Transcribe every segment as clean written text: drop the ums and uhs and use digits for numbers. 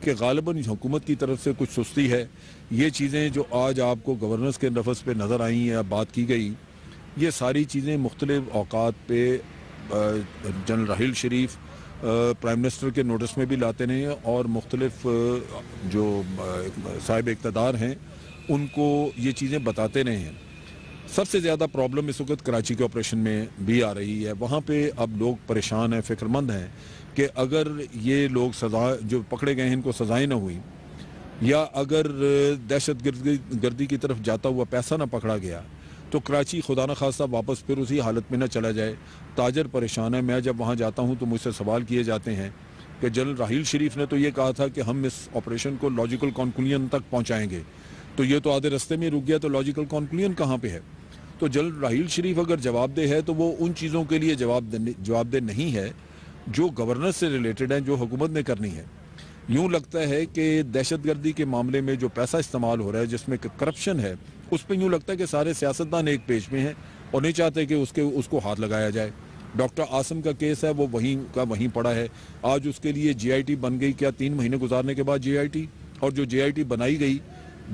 کہ غالباً حکومت کی طرف سے کچھ سستی ہے. یہ چیزیں جو آج آپ کو گورننس کے نفس پہ نظر آئیں یا بات کی گئی، یہ ساری چیزیں مختلف اوقات پہ general Raheel Sharif prime minister کے نوٹس میں بھی لاتے رہے ہیں اور مختلف جو صاحب اقتدار ہیں ان کو یہ چیزیں بتاتے رہے ہیں. سب سے زیادہ پرابلم اس وقت کراچی کے آپریشن میں بھی آ رہی ہے. وہاں پہ اب لوگ پریشان ہیں، فکر مند ہیں کہ اگر یہ لوگ سزا جو پکڑے گئے ہیں ان کو سزائیں نہ ہوئی، یا اگر دہشت گردی کی طرف جاتا ہوا پیسہ نہ پکڑا گیا تو کراچی خدا نخواستہ واپس پھر اسی حالت میں نہ چلا جائے. تاجر پریشان ہے. میں جب وہاں جاتا ہوں تو مجھ سے سوال کیے جاتے ہیں کہ جنرل راحیل شریف نے تو یہ کہا تھا کہ ہم اس آپریشن کو لاجیکل کنکلوژن تک پہنچائیں گے، تو یہ تو آدھے رستے میں رک گیا، تو لاجیکل کنکلوژن کہاں پہ ہے؟ تو جنرل راحیل شریف اگر جواب دہ ہے تو وہ ان چیزوں کے لیے جواب دہ نہیں ہے جو گورننس سے ریلیٹڈ ہیں، جو حکومت نے کرنی ہے. یوں لگتا ہے کہ دہشت گردی کے معاملے میں جو پیسہ استعمال ہو رہا ہے جس میں کرپشن ہے، اس پہ یوں لگتا ہے کہ سارے سیاستدان ایک پیج میں ہیں اور نہیں چاہتے کہ اس کو ہاتھ لگایا جائے. ڈاکٹر عاصم کا کیس ہے، وہ وہیں پڑا ہے. آج اس کے لیے جے آئی ٹی بن گئی، کیا 3 مہینے گزارنے کے بعد جے آئی ٹی، اور جو جے آئی ٹی بنائی گئی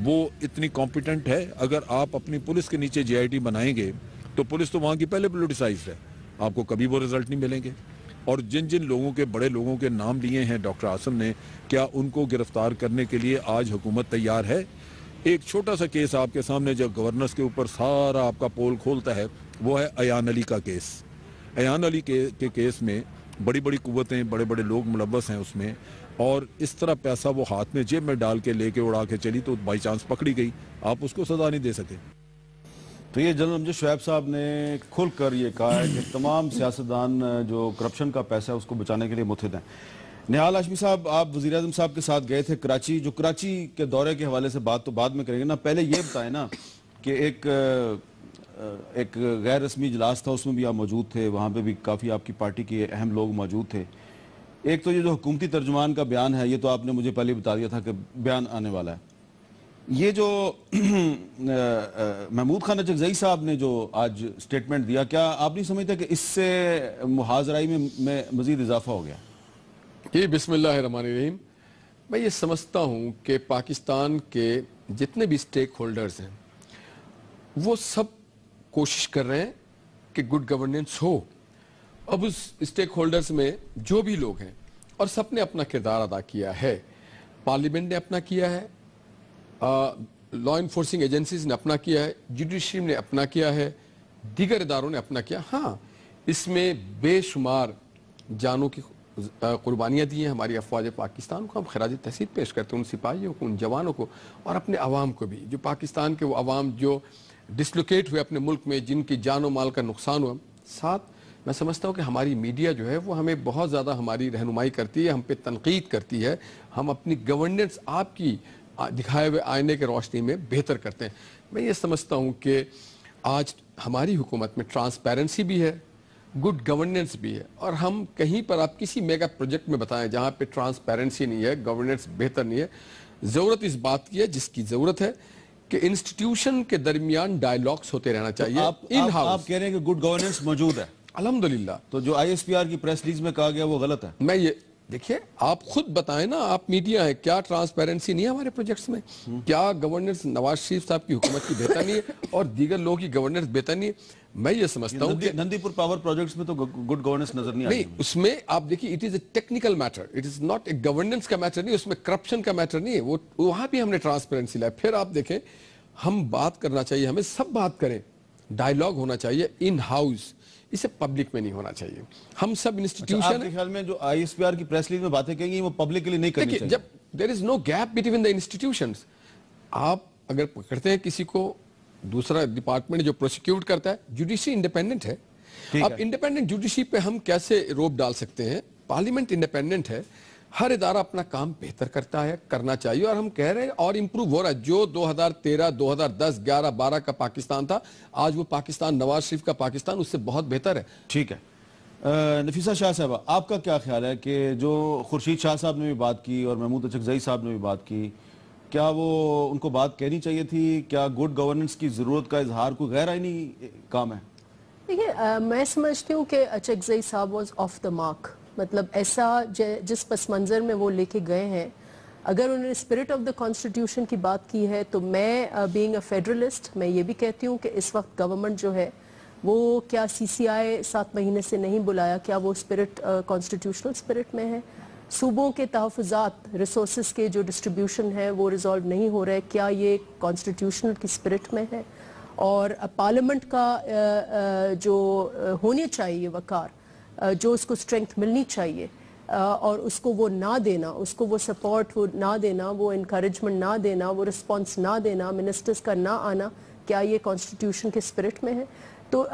وہ اتنی کمپیٹنٹ ہے. اگر آپ اپنی پولیس کے نیچے جے آئی ٹی بنائیں گے تو پولیس تو وہاں کی پہلے پولیٹیسائزڈ ہے، آپ کو کبھی وہ رزلٹ نہیں ملیں گے. اور جن لوگوں کے بڑے لوگوں کے نام لیے ہیں ڈاکٹر عاصم نے، کیا ان کو گرفتار کرنے کے لیے آج حکومت تیار ہے؟ ایک چھوٹا سا کیس آپ کے سامنے جو گورننس کے اوپر سارا آپ کا پول کھولتا ہے وہ ہے ایان علی کا کیس. ایان علی کے کیس میں بڑی بڑی قوتیں، بڑے بڑے لوگ ملوث ہیں اس میں، اور اس طرح پیسہ وہ ہاتھ میں جیب میں ڈال کے لے کے اڑا کے چلی تو بائی چانس پکڑی گئی، آپ اس کو سزا نہیں دے سکے. تو یہ جنرل امجد شعیب صاحب نے کھل کر یہ کہا ہے کہ تمام سیاستدان جو کرپشن کا پیسہ ہے اس کو بچانے کے لیے متحد ہیں. نہال ہاشمی صاحب، آپ وزیر اعظم صاحب کے ساتھ گئے تھے کراچی. جو کراچی کے دورے کے حوالے سے بات تو بعد میں کریں گے نا، پہلے یہ بتائیں نا کہ ایک غیر رسمی اجلاس تھا، اس میں بھی آپ موجود تھے، وہاں پہ بھی کافی آپ کی پارٹی کے اہم لوگ موجود تھے. ایک تو یہ جو حکومتی ترجمان کا بیان ہے، یہ تو آپ نے مجھے پہلے بتا دیا تھا کہ بیان آنے والا ہے. یہ جو محمود خان اچکزئی صاحب نے جو آج سٹیٹمنٹ دیا، کیا آپ نہیں سمجھتے کہ اس سے محاذرائی میں مزید اضافہ ہو گیا؟ جی، بسم اللہ الرحمن الرحیم. میں یہ سمجھتا ہوں کہ پاکستان کے جتنے بھی سٹیک ہولڈرز ہیں وہ سب کوشش کر رہے ہیں کہ گڈ گورننس ہو. اب اس سٹیک ہولڈرز میں جو بھی لوگ ہیں اور سب نے اپنا کردار ادا کیا ہے. پارلیمنٹ نے اپنا کیا ہے، لا انفورسنگ ایجنسیز نے اپنا کیا ہے، جوڈیشری نے اپنا کیا ہے، دیگر اداروں نے اپنا کیا. ہاں، اس میں بے شمار جانوں کی قربانیاں دی ہیں ہماری افواج پاکستان کو. ہم خراج تحسین پیش کرتے ہیں ان سپاہیوں کو، ان جوانوں کو، اور اپنے عوام کو بھی، جو پاکستان کے وہ عوام جو ڈسلوکیٹ ہوئے اپنے ملک میں، جن کی جان و مال کا نقصان ہوا. ساتھ میں سمجھتا ہوں کہ ہماری میڈیا جو ہے وہ ہمیں بہت زیادہ ہماری رہنمائی کرتی ہے، ہم پہ تنقید کرتی ہے. ہم اپنی گورننس آپ کی دکھائے ہوئے آئینے کے روشنی میں بہتر کرتے ہیں. میں یہ سمجھتا ہوں کہ آج ہماری حکومت میں ٹرانسپیرنسی بھی ہے، گڈ گورننس بھی ہے. اور ہم کہیں پر آپ کسی میگا پروجیکٹ میں بتائیں جہاں پہ ٹرانسپیرنسی نہیں ہے، گورننس بہتر نہیں ہے. ضرورت اس بات کی ہے جس کی ضرورت ہے کہ انسٹیٹیوشن کے درمیان ڈائیلاگز ہوتے رہنا چاہیے. آپ کہہ رہے ہیں کہ گڈ گورننس موجود ہے الحمدللہ. تو جو آئی ایس پی آر کی پریس ریلیز میں کہا گیا وہ غلط ہے. میں یہ دیکھیے، آپ خود بتائیں نا، آپ میڈیا ہے، کیا ٹرانسپیرنسی نہیں ہے ہمارے پروجیکٹس میں؟ کیا گورننس نواز شریف صاحب کی حکومت کی بہتر نہیں ہے اور دیگر لوگوں کی گورننس بہتر نہیں ہے؟ میں یہ سمجھتا ہوں کہ نندی پور پاور پروجیکٹس میں تو گڈ گورننس نظر نہیں آئی. اس میں آپ دیکھیے، it is a technical matter, it is not a governance کا میٹر نہیں، اس میں کرپشن کا میٹر نہیں ہے. وہ وہاں بھی ہم نے ٹرانسپیرنسی لایا. پھر آپ دیکھیں، ہم بات کرنا چاہیے، ہمیں سب بات کریں، ڈائیلاگ ہونا چاہیے ان ہاؤس، اسے پبلک میں نہیں ہونا چاہیے. ہم سب انسٹیٹیوشن، آپ کے خیال میں جو آئی ایس پی آر کی پریس ریلیز میں باتیں کہیں گی وہ پبلک کے لیے نہیں کرنی چاہیے؟ جب دیر از نو گیپ بٹوین دا انسٹیٹیوشنز. آپ اگر پکڑتے ہیں کسی کو، دوسرا ڈپارٹمنٹ جو پروسیکیوٹ کرتا ہے، جوڈیشری انڈیپینڈنٹ ہے. اب انڈیپینڈنٹ جوڈیشری پہ ہم کیسے روپ ڈال سکتے ہیں؟ پارلیمنٹ انڈیپینڈنٹ ہے، ہر ادارہ اپنا کام بہتر کرتا ہے، کرنا چاہیے. اور ہم کہہ رہے ہیں اور امپروو ہو رہا ہے. جو 2013 2010 11 12 کا پاکستان تھا، آج وہ پاکستان نواز شریف کا پاکستان اس سے بہت بہتر ہے. ٹھیک ہے. نفیسہ شاہ صاحبہ، آپ کا کیا خیال ہے کہ جو خورشید شاہ صاحب نے بھی بات کی اور محمود اچکزئی صاحب نے بھی بات کی، کیا وہ ان کو بات کہنی چاہیے تھی؟ کیا گڈ گورننس کی ضرورت کا اظہار کوئی غیر آئینی کام ہے؟ دیکھیے، میں سمجھتی ہوں کہ اچکزئی صاحب واز آف دا مارک. مطلب ایسا جس پس منظر میں وہ لے کے گئے ہیں، اگر انہوں نے اسپرٹ آف دا کانسٹیٹیوشن کی بات کی ہے تو میں بینگ اے فیڈرلسٹ میں یہ بھی کہتی ہوں کہ اس وقت گورنمنٹ جو ہے وہ کیا سی سی آئی 7 مہینے سے نہیں بلایا, کیا وہ اسپرٹ کانسٹیٹیوشنل اسپرٹ میں ہے؟ صوبوں کے تحفظات ریسورسز کے جو ڈسٹریبیوشن ہے وہ ریزالو نہیں ہو رہے, کیا یہ کانسٹیٹیوشنل کی اسپرٹ میں ہے؟ اور پارلیمنٹ کا جو ہونی چاہیے وقار, جو اس کو اسٹرینتھ ملنی چاہیے اور اس کو وہ نہ دینا, اس کو وہ سپورٹ نہ دینا, وہ انکریجمنٹ نہ دینا, وہ رسپانس نہ دینا, منسٹرز کا نہ آنا, کیا یہ کانسٹیٹیوشن کے اسپرٹ میں ہے؟ تو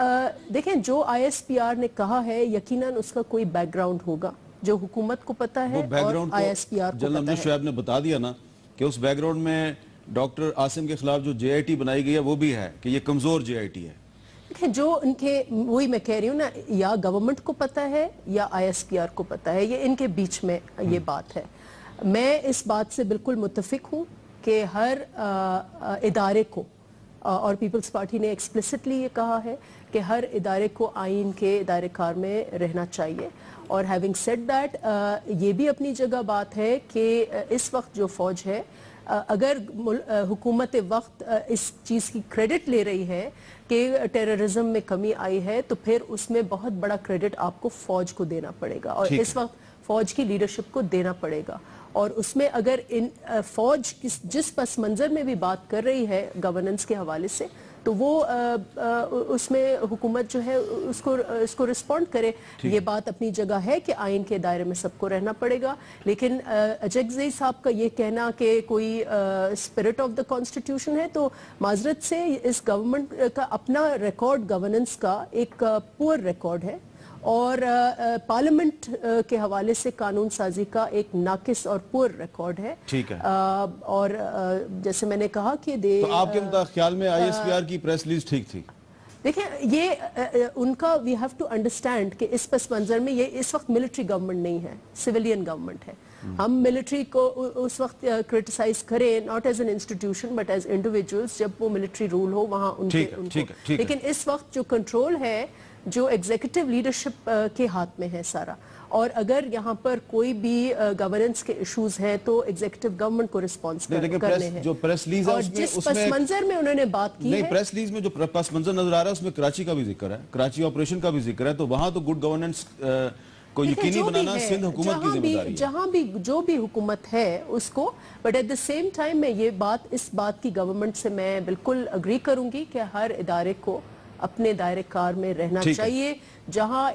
دیکھیں جو آئی ایس پی آر نے کہا ہے یقیناً اس کا کوئی بیک گراؤنڈ ہوگا جو حکومت کو پتہ ہے اور آئی ایس پی آر کو جنرل پتہ ہے. شعیب نے بتا دیا نا کہ اس بیک گراؤنڈ میں ڈاکٹر عاصم کے خلاف جو جے آئی ٹی بنائی گئی ہے وہ بھی ہے کہ یہ کمزور جے آئی ٹی ہے. جو ان کے, وہی میں کہہ رہی ہوں نا, یا گورنمنٹ کو پتہ ہے یا آئی ایس پی آر کو پتہ ہے, یہ ان کے بیچ میں یہ بات ہے. میں اس بات سے بالکل متفق ہوں کہ ہر ادارے کو, اور پیپلز پارٹی نے ایکسپلیسٹلی یہ کہا ہے کہ ہر ادارے کو آئین کے ادارے کار میں رہنا چاہیے. اور ہیونگ سیڈ دیٹ یہ بھی اپنی جگہ بات ہے کہ اس وقت جو فوج ہے, اگر حکومت وقت اس چیز کی کریڈٹ لے رہی ہے کہ ٹیررزم میں کمی آئی ہے تو پھر اس میں بہت بڑا کریڈٹ آپ کو فوج کو دینا پڑے گا, اور اس وقت فوج کی لیڈرشپ کو دینا پڑے گا. اور اس میں اگر فوج جس پس منظر میں بھی بات کر رہی ہے گورننس کے حوالے سے تو وہ اس میں حکومت جو ہے اس کو رسپونڈ کرے. یہ بات اپنی جگہ ہے کہ آئین کے دائرے میں سب کو رہنا پڑے گا, لیکن اجگزئی صاحب کا یہ کہنا کہ کوئی اسپرٹ آف دا کانسٹیٹیوشن ہے, تو معذرت سے اس گورنمنٹ کا اپنا ریکارڈ گورننس کا ایک پور ریکارڈ ہے, اور پارلیمنٹ کے حوالے سے قانون سازی کا ایک ناقص اور پور ریکارڈ ہے. ٹھیک ہے, اور جیسے میں نے کہا کہ تو آپ کے خیال میں آئی ایس پی آر کی پریس ریلیز ٹھیک تھی؟ دیکھیں یہ ان کا وی ہیو ٹو انڈرسٹینڈ کہ اس پس منظر میں یہ اس وقت ملٹری گورنمنٹ نہیں ہے, سویلین گورنمنٹ ہے. ہم ملٹری کو اس وقت کرٹیسائز کریں not as an institution but as individuals, جب وہ ملٹری رول ہو وہاں ان کو, لیکن اس وقت جو کنٹرول ہے جو ایگزیکٹو لیڈرشپ کے ہاتھ میں ہے سارا, اور اگر یہاں پر کوئی بھی گورننس کے ایشوز ہیں تو ایگزیکٹو گورنمنٹ کو رسپانس کرنے ہیں. جو پریس ریلیز ہے اور جس پس منظر میں انہوں نے بات کی ہے, نہیں پریس ریلیز میں جو پس منظر نظر آ رہا ہے اس میں کراچی کا بھی ذکر ہے, کراچی آپریشن کا بھی ذکر ہے, تو وہاں تو گڈ گورننس کو یقینی بنانا سندھ حکومت کی ذمہ داری ہے. جہاں بھی جو بھی حکومت ہے اس کو, but at the same time میں یہ بات, اس بات کی گورنمنٹ سے میں بالکل اگری کروں گی کہ ہر ادارے کو اپنے دائرے کار میں رہنا چاہیے. جہاں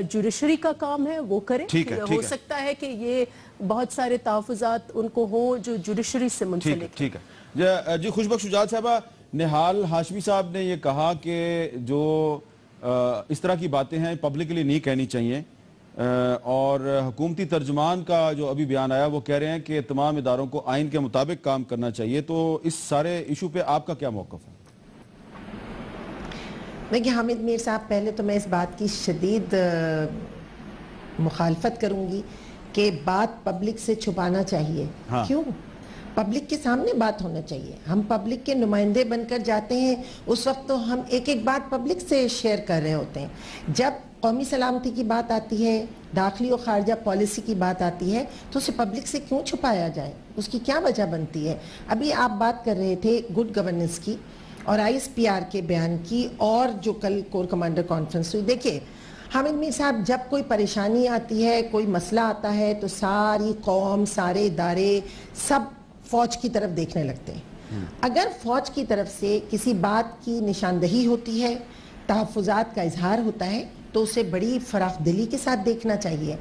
جوڈیشری کا کام ہے وہ کریں, ہو سکتا ہے کہ یہ بہت سارے تحفظات ان کو ہوں جو جوڈیشری سے منسلک. ٹھیک ہے جی. خوشبخش شجاعت صاحبہ, نہال ہاشمی صاحب نے یہ کہا کہ جو اس طرح کی باتیں ہیں پبلکلی نہیں کہنی چاہیے, اور حکومتی ترجمان کا جو ابھی بیان آیا وہ کہہ رہے ہیں کہ تمام اداروں کو آئین کے مطابق کام کرنا چاہیے. تو اس سارے ایشو پہ آپ کا کیا موقف ہے؟ دیکھیے حامد میر صاحب, پہلے تو میں اس بات کی شدید مخالفت کروں گی کہ بات پبلک سے چھپانا چاہیے. کیوں؟ پبلک کے سامنے بات ہونا چاہیے. ہم پبلک کے نمائندے بن کر جاتے ہیں, اس وقت تو ہم ایک ایک بات پبلک سے شیئر کر رہے ہوتے ہیں. جب قومی سلامتی کی بات آتی ہے, داخلی و خارجہ پالیسی کی بات آتی ہے, تو اسے پبلک سے کیوں چھپایا جائے؟ اس کی کیا وجہ بنتی ہے؟ ابھی آپ بات کر رہے تھے گڈ گورننس کی اور آئی ایس پی آر کے بیان کی, اور جو کل کور کمانڈر کانفرنس ہوئی. دیکھیں حامد میر صاحب, جب کوئی پریشانی آتی ہے, کوئی مسئلہ آتا ہے, تو ساری قوم, سارے ادارے, سب فوج کی طرف دیکھنے لگتے ہیں. اگر فوج کی طرف سے کسی بات کی نشاندہی ہوتی ہے, تحفظات کا اظہار ہوتا ہے, تو اسے بڑی فراخ دلی کے ساتھ دیکھنا چاہیے.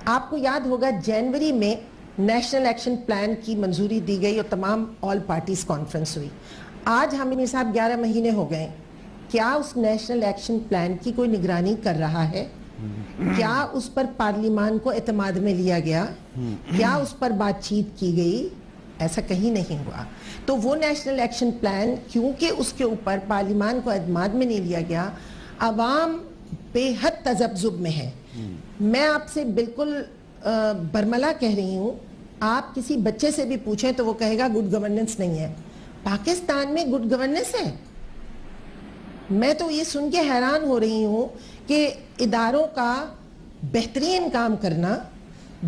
آپ کو یاد ہوگا جنوری میں نیشنل ایکشن پلان کی منظوری دی گئی اور تمام آل پارٹیز کانفرنس ہوئی. آج حامد میر صاحب 11 مہینے ہو گئے, کیا اس نیشنل ایکشن پلان کی کوئی نگرانی کر رہا ہے؟ کیا اس پر پارلیمان کو اعتماد میں لیا گیا؟ کیا اس پر بات چیت کی گئی؟ ایسا کہیں نہیں ہوا. تو وہ نیشنل ایکشن پلان, کیونکہ اس کے اوپر پارلیمان کو اعتماد میں نہیں لیا گیا, عوام بے حد تذبذب میں ہے. میں آپ سے بالکل برملا کہہ رہی ہوں, آپ کسی بچے سے بھی پوچھیں تو وہ کہے گا گڈ گورننس نہیں ہے. پاکستان میں گڈ گورننس ہے؟ میں تو یہ سن کے حیران ہو رہی ہوں کہ اداروں کا بہترین کام کرنا,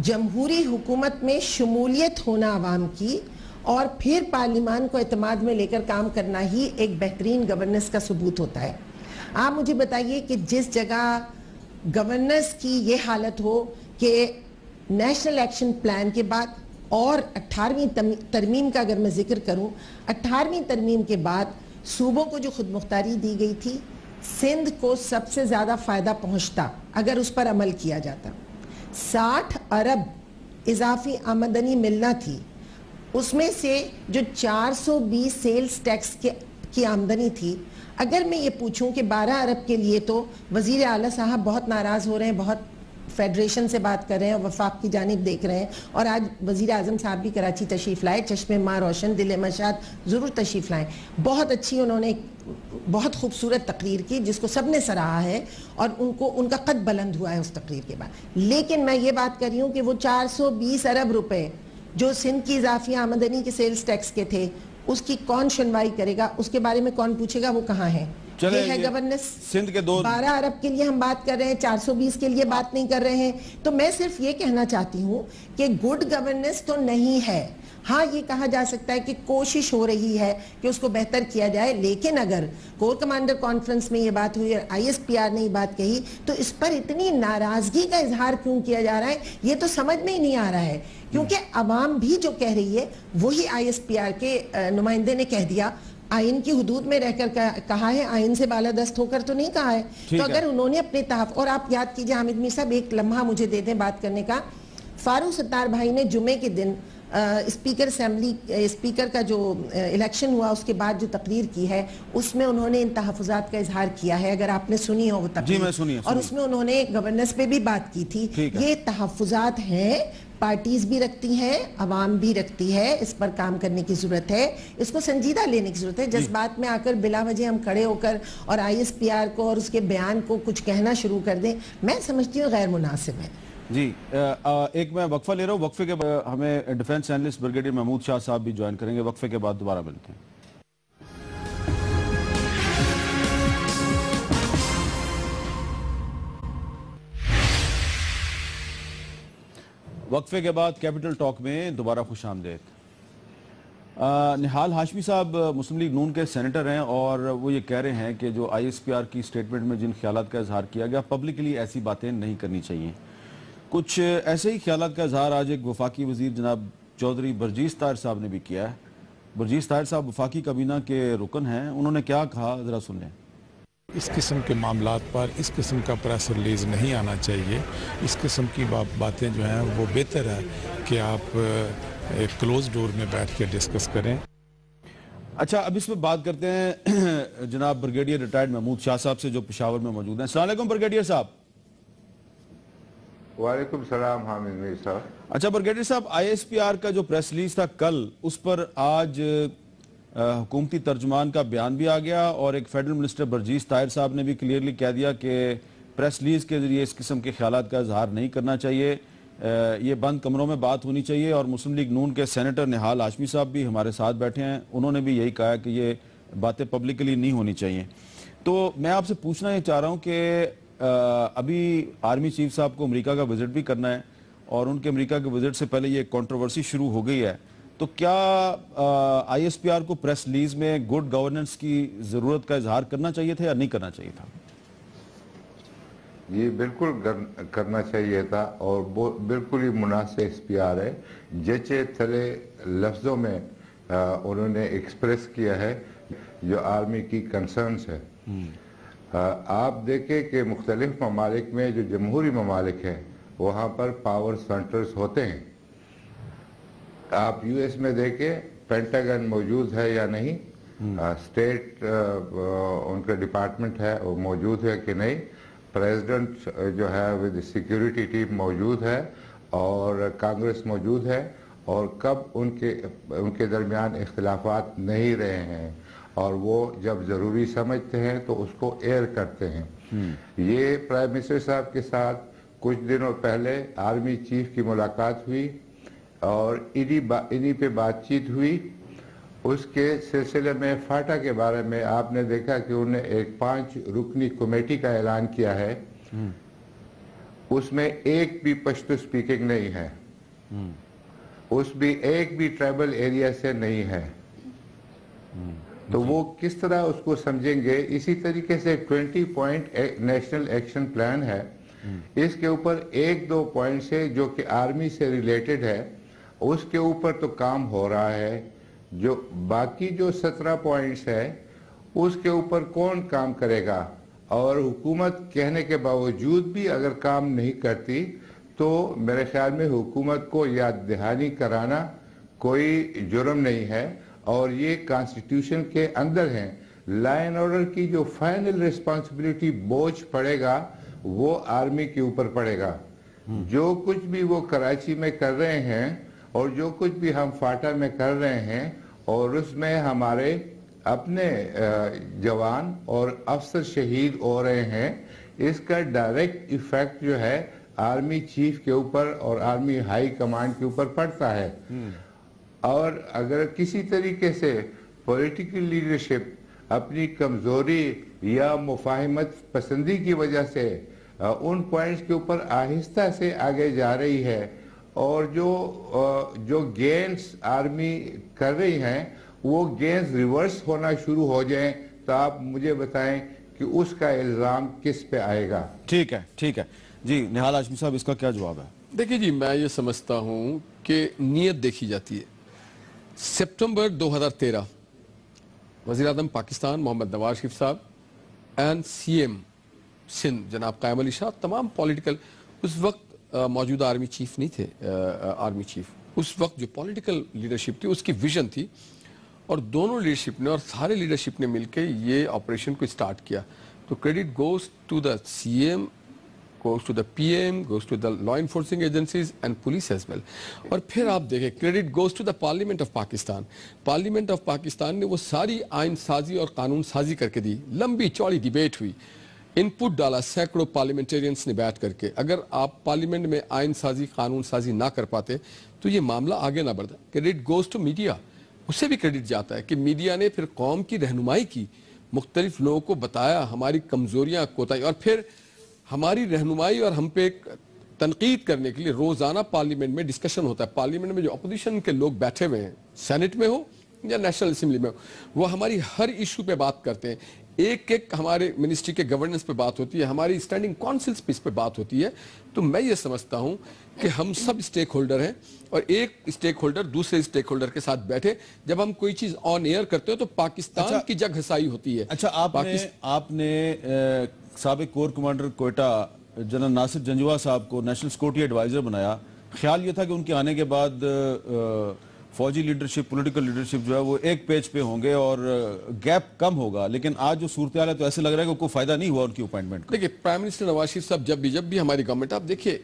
جمہوری حکومت میں شمولیت ہونا عوام کی اور پھر پارلیمان کو اعتماد میں لے کر کام کرنا ہی ایک بہترین گورننس کا ثبوت ہوتا ہے. آپ مجھے بتائیے کہ جس جگہ گورننس کی یہ حالت ہو کہ نیشنل ایکشن پلان کے بعد اور 18ویں ترمیم کا اگر میں ذکر کروں، 18ویں ترمیم کے بعد صوبوں کو جو خود مختاری دی گئی تھی، سندھ کو سب سے زیادہ فائدہ پہنچتا اگر اس پر عمل کیا جاتا. 60 ارب اضافی آمدنی ملنا تھی، اس میں سے جو 420 سیلز ٹیکس کی آمدنی تھی. اگر میں یہ پوچھوں کہ 12 ارب کے لیے تو وزیر اعلیٰ صاحب بہت ناراض ہو رہے ہیں، بہت فیڈریشن سے بات کر رہے ہیں اور وفاق کی جانب دیکھ رہے ہیں، اور آج وزیر اعظم صاحب بھی کراچی تشریف لائے، چشم ماں روشن، دل مشاد ضرور تشریف لائیں. بہت اچھی انہوں نے بہت خوبصورت تقریر کی جس کو سب نے سراہا ہے اور ان کا قد بلند ہوا ہے اس تقریر کے بعد. لیکن میں یہ بات کر رہی ہوں کہ وہ 420 ارب روپے جو سندھ کی اضافی آمدنی کے سیلز ٹیکس کے تھے، اس کی کون سنوائی کرے گا، اس کے بارے میں کون پوچھے گا، وہ کہاں ہے؟ یہ ہے گورننس. سندھ کے 12 ارب کے لیے ہم بات کر رہے ہیں، 420 کے لیے بات نہیں کر رہے ہیں. تو میں صرف یہ کہنا چاہتی ہوں کہ گڈ گورننس تو نہیں ہے. ہاں یہ کہا جا سکتا ہے کہ کوشش ہو رہی ہے کہ اس کو بہتر کیا جائے، لیکن اگر کور کمانڈر کانفرنس میں یہ بات ہوئی اور ISPR نے یہ بات کہی تو اس پر اتنی ناراضگی کا اظہار کیوں کیا جا رہا ہے، یہ تو سمجھ میں ہی نہیں آ رہا ہے. کیونکہ عوام بھی جو کہہ رہی ہے وہی ISPR کے نمائندے نے کہہ دیا. آئین کی حدود میں رہ کر کہا ہے، آئین سے بالادست ہو کر تو نہیں کہا ہے. تو اگر انہوں نے اپنے تحفظ، اور آپ یاد کیجئے حامد میر صاحب، ایک لمحہ مجھے دے دیں بات کرنے کا. فاروق ستار بھائی نے جمعے کے دن اسپیکر اسمبلی، اسپیکر کا جو الیکشن ہوا اس کے بعد جو تقریر کی ہے، اس میں انہوں نے ان تحفظات کا اظہار کیا ہے. اگر آپ نے سنی ہو وہ تقریر، اور اس میں انہوں نے گورننس پہ بھی بات کی تھی. یہ تحفظات ہیں، پارٹیز بھی رکھتی ہیں، عوام بھی رکھتی ہے، اس پر کام کرنے کی ضرورت ہے، اس کو سنجیدہ لینے کی ضرورت ہے. جذبات میں آ کر بلا وجہ ہم کھڑے ہو کر اور ISPR کو اور اس کے بیان کو کچھ کہنا شروع کر دیں، میں سمجھتی ہوں غیر مناسب ہے. جی ایک میں وقفہ لے رہا ہوں. وقفے کے بعد ہمیں ڈیفنس اینالسٹ بریگیڈیئر محمود شاہ صاحب بھی جوائن کریں گے. وقفے کے بعد دوبارہ ملتے ہیں. وقفے کے بعد کیپٹل ٹاک میں دوبارہ خوش آمدید. نہال ہاشمی صاحب مسلم لیگ نون کے سینیٹر ہیں اور وہ یہ کہہ رہے ہیں کہ جو ISPR کی سٹیٹمنٹ میں جن خیالات کا اظہار کیا گیا، پبلکلی ایسی باتیں نہیں کرنی چاہیے. کچھ ایسے ہی خیالات کا اظہار آج ایک وفاقی وزیر جناب چودھری برجیس طاہر صاحب نے بھی کیا ہے. برجیس طاہر صاحب وفاقی کابینہ کے رکن ہیں، انہوں نے کیا کہا ذرا سن لیں. اس قسم کے معاملات پر اس قسم کا پریس ریلیز نہیں آنا چاہیے. اس قسم کی باتیں جو ہیں وہ بہتر ہے کہ آپ ایک کلوز ڈور میں بیٹھ کے ڈسکس کریں. اچھا، اب اس میں بات کرتے ہیں جناب بریگیڈیئر ریٹائرڈ محمود شاہ صاحب سے جو پشاور میں موجود ہیں. السلام علیکم بریگیڈیئر صاحب. وعلیکم السلام حامد میر صاحب. اچھا بریگیڈیئر صاحب، ISPR کا جو پریس ریلیز تھا کل، اس پر آج حکومتی ترجمان کا بیان بھی آ گیا اور ایک فیڈرل منسٹر برجیس طاہر صاحب نے بھی کلیئرلی کہہ دیا کہ پریس ریلیز کے ذریعے اس قسم کے خیالات کا اظہار نہیں کرنا چاہیے، یہ بند کمروں میں بات ہونی چاہیے. اور مسلم لیگ نون کے سینیٹر نہال ہاشمی صاحب بھی ہمارے ساتھ بیٹھے ہیں، انہوں نے بھی یہی کہا کہ یہ باتیں پبلکلی نہیں ہونی چاہیے. تو میں آپ سے پوچھنا یہ چاہ رہا ہوں کہ ابھی آرمی چیف صاحب کو امریکہ کا وزٹ بھی کرنا ہے اور ان کے امریکہ کے وزٹ سے پہلے یہ کنٹروورسی شروع ہو گئی ہے. تو کیا ISPR کو پریس ریلیز میں گڈ گورننس کی ضرورت کا اظہار کرنا چاہیے تھا یا نہیں کرنا چاہیے تھا؟ یہ بالکل کرنا چاہیے تھا اور بالکل ہی مناسب ISPR ہے. جچے تھلے لفظوں میں انہوں نے ایکسپریس کیا ہے جو آرمی کی کنسرنز ہے. آپ دیکھیں کہ مختلف ممالک میں جو جمہوری ممالک ہیں وہاں پر پاور سینٹرز ہوتے ہیں. آپ US میں دیکھیں پینٹاگن موجود ہے یا نہیں، اسٹیٹ ان کا ڈپارٹمنٹ ہے وہ موجود ہے کہ نہیں، پریزیڈنٹ جو ہے ود سیکیورٹی ٹیم موجود ہے اور کانگریس موجود ہے، اور کب ان کے درمیان اختلافات نہیں رہے ہیں اور وہ جب ضروری سمجھتے ہیں تو اس کو ایئر کرتے ہیں. یہ پرائم منسٹر صاحب کے ساتھ کچھ دنوں پہلے آرمی چیف کی ملاقات ہوئی اور انہی پہ بات چیت ہوئی. اس کے سلسلے میں فاٹا کے بارے میں آپ نے دیکھا کہ انہوں نے ایک 5 رکنی کمیٹی کا اعلان کیا ہے اس میں ایک بھی پشتو سپیکنگ نہیں ہے، اس بھی ایک بھی ٹرائبل ایریا سے نہیں ہے، تو وہ کس طرح اس کو سمجھیں گے؟ اسی طریقے سے 20 پوائنٹ نیشنل ایکشن پلان ہے، اس کے اوپر 1-2 پوائنٹس ہے جو کہ آرمی سے ریلیٹڈ ہے، اس کے اوپر تو کام ہو رہا ہے، جو باقی جو 17 پوائنٹس ہے اس کے اوپر کون کام کرے گا؟ اور حکومت کہنے کے باوجود بھی اگر کام نہیں کرتی تو میرے خیال میں حکومت کو یاد دہانی کرانا کوئی جرم نہیں ہے، اور یہ کانسٹیٹیوشن کے اندر ہیں۔ لا اینڈ آرڈر کی جو فائنل ریسپانسبلٹی بوجھ پڑے گا وہ آرمی کے اوپر پڑے گا۔ جو کچھ بھی وہ کراچی میں کر رہے ہیں اور جو کچھ بھی ہم فاٹا میں کر رہے ہیں، اور اس میں ہمارے اپنے جوان اور افسر شہید ہو رہے ہیں، اس کا ڈائریکٹ ایفیکٹ جو ہے آرمی چیف کے اوپر اور آرمی ہائی کمانڈ کے اوپر پڑتا ہے۔ اور اگر کسی طریقے سے پولیٹیکل لیڈرشپ اپنی کمزوری یا مفاہمت پسندی کی وجہ سے ان پوائنٹس کے اوپر آہستہ سے آگے جا رہی ہے، اور جو گینز آرمی کر رہی ہیں وہ گینز ریورس ہونا شروع ہو جائیں، تو آپ مجھے بتائیں کہ اس کا الزام کس پہ آئے گا؟ ٹھیک ہے جی نہال ہاشمی صاحب، اس کا کیا جواب ہے؟ دیکھیے جی، میں یہ سمجھتا ہوں کہ نیت دیکھی جاتی ہے۔ سپٹمبر 2013 وزیر اعظم پاکستان محمد نواز شریف صاحب اینڈ سی ایم سندھ جناب قائم علی شاہ، تمام پولیٹیکل، اس وقت موجودہ آرمی چیف نہیں تھے، آرمی چیف اس وقت جو پولیٹیکل لیڈرشپ تھی اس کی ویژن تھی، اور دونوں لیڈرشپ نے اور سارے لیڈرشپ نے مل کے یہ آپریشن کو سٹارٹ کیا۔ تو credit goes to the C M, goes to the PM, goes to the law enforcing agencies and police as well. اور پھر آپ دیکھیں credit goes to the Parliament of Pakistan. Parliament of Pakistan نے وہ ساری آئین سازی اور قانون سازی کر کے دی، لمبی چوڑی ڈیبیٹ ہوئی، ان پٹ ڈالا سینکڑوں پارلیمنٹیرینس نے بیٹھ کر کے۔ اگر آپ پارلیمنٹ میں آئین سازی قانون سازی نہ کر پاتے تو یہ معاملہ آگے نہ بڑھتا۔ کریڈٹ گوز ٹو میڈیا، اسے بھی کریڈٹ جاتا ہے کہ میڈیا نے پھر قوم کی رہنمائی کی، مختلف لوگوں کو بتایا ہماری کمزوریاں کوتاہی، اور پھر ہماری رہنمائی اور ہم پہ تنقید کرنے کے لیے روزانہ پارلیمنٹ میں ڈسکشن ہوتا ہے۔ پارلیمنٹ میں جو اپوزیشن کے لوگ بیٹھے ہوئے ہیں، سینٹ میں ہو یا نیشنل اسمبلی میں ہو، وہ ہماری ہر ایشو پہ بات کرتے ہیں، ایک ہمارے منسٹری کے گورننس پہ بات ہوتی ہے، ہماری اسٹینڈنگ کونسلز پہ اس پہ بات ہوتی ہے۔ تو میں یہ سمجھتا ہوں کہ ہم سب اسٹیک ہولڈر ہیں، اور ایک اسٹیک ہولڈر دوسرے اسٹیک ہولڈر کے ساتھ بیٹھے، جب ہم کوئی چیز آن ایئر کرتے ہو تو پاکستان کی جگ ہسائی ہوتی ہے۔ اچھا، آپ نے سابق کور کمانڈر کوئٹہ جنرل ناصر جنجوہ صاحب کو نیشنل سیکورٹی ایڈوائزر بنایا، خیال یہ تھا کہ ان کے آنے کے بعد فوجی لیڈرشپ، پولیٹیکل لیڈرشپ جو ہے وہ ایک پیج پہ ہوں گے اور گیپ کم ہوگا، لیکن آج جو صورتحال ہے تو ایسے لگ رہا ہے کہ کوئی فائدہ نہیں ہوا ان کی اپائنٹمنٹ کا۔ دیکھیں پرائم منسٹر نواز شریف صاحب جب بھی ہماری گورنمنٹ، آپ دیکھیے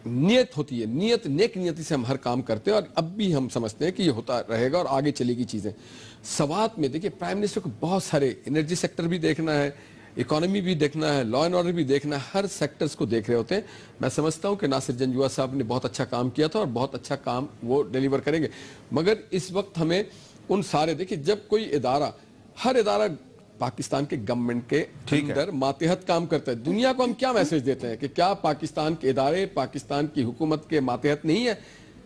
نیت ہوتی ہے، نیک نیتی سے ہم ہر کام کرتے ہیں، اور اب بھی ہم سمجھتے ہیں کہ یہ ہوتا رہے گا اور آگے چلے گی چیزیں۔ سوات میں دیکھیے پرائم منسٹر کو بہت سارے انرجی سیکٹر بھی دیکھنا ہے، اکانومی بھی دیکھنا ہے، لا اینڈ آرڈر بھی دیکھنا ہے، ہر سیکٹرز کو دیکھ رہے ہوتے ہیں۔ میں سمجھتا ہوں کہ ناصر جنجوہ صاحب نے بہت اچھا کام کیا تھا اور بہت اچھا کام وہ ڈیلیور کریں گے، مگر اس وقت ہمیں ان سارے، دیکھیے جب کوئی ادارہ، ہر ادارہ پاکستان کے گورنمنٹ کے اندر ماتحت کام کرتا ہے، دنیا کو ہم کیا میسج دیتے ہیں کہ کیا پاکستان کے ادارے پاکستان کی حکومت کے ماتحت نہیں ہے؟